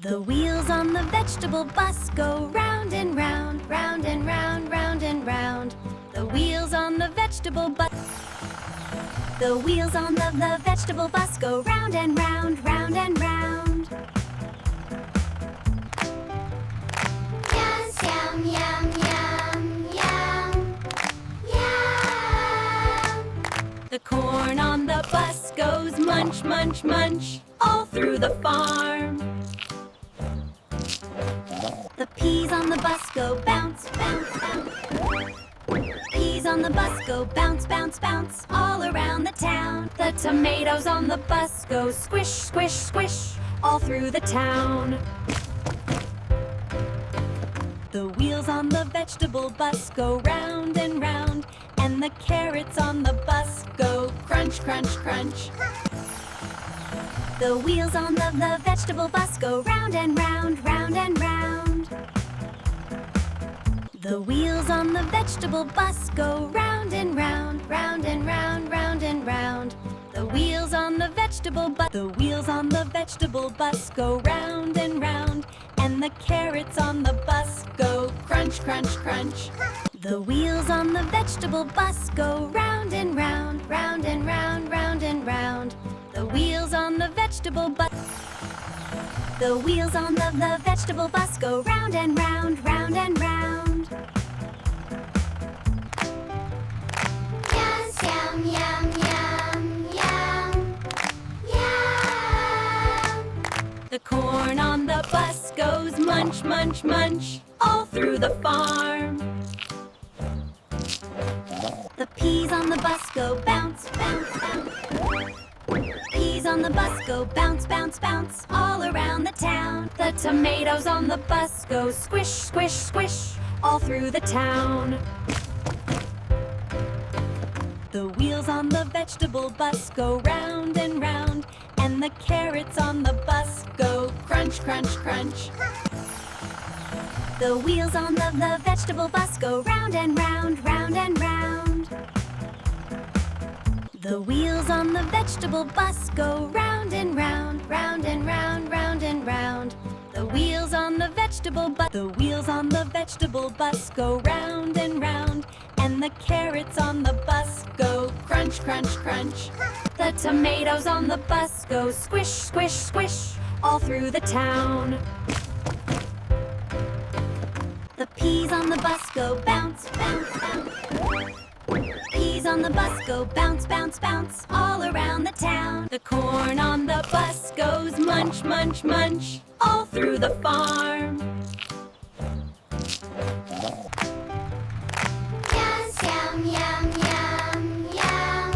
The wheels on the vegetable bus go round and round, round and round, round and round. The wheels on the vegetable bus. The wheels on the vegetable bus go round and round, round and round. Yum, yum, yum, yum, yum. The corn on the bus goes munch, munch, munch, all through the farm. The peas on the bus go bounce, bounce, bounce. Peas on the bus go bounce, bounce, bounce, all around the town. The tomatoes on the bus go squish, squish, squish, all through the town. The wheels on the vegetable bus go round and round, and the carrots on the bus go crunch, crunch, crunch. The wheels on the vegetable bus go round and round, round and round. The wheels on the vegetable bus go round and round, round and round, round and round. The wheels on the vegetable bus. The wheels on the vegetable bus go round and round, and the carrots on the bus go crunch, crunch, crunch. The wheels on the vegetable bus go round and round, round and round, round and round. The wheels on the vegetable bus. The wheels on the vegetable bus go round and round, round and round. Yum, yum, yum, yum, yum. The corn on the bus goes munch, munch, munch, all through the farm. The peas on the bus go bounce, bounce, bounce. Peas on the bus go bounce, bounce, bounce, all around the town. The tomatoes on the bus go squish, squish, squish, all through the town. The wheels on the vegetable bus go round and round, and the carrots on the bus go crunch, crunch, crunch. The wheels on the vegetable bus go round and round, round and round. The wheels on the vegetable bus go round and round, round and round, round and round. The wheels on the vegetable bus. The wheels on the vegetable bus go round and round, and the carrots on the bus go crunch, crunch, crunch. The tomatoes on the bus go squish, squish, squish, all through the town. The peas on the bus go bounce, bounce, bounce. Peas on the bus go bounce, bounce, bounce, all around the town. The corn on the bus goes munch, munch, munch, all through the farm. Yum, yum, yum, yum,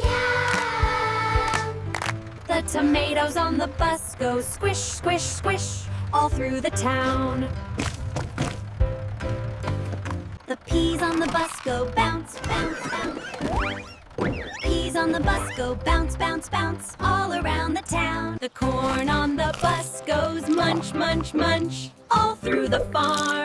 yum. The tomatoes on the bus go squish, squish, squish, all through the town. The peas on the bus go bounce, bounce, bounce. Peas on the bus go bounce, bounce, bounce, all around the town. The corn on the bus goes munch, munch, munch, all through the farm.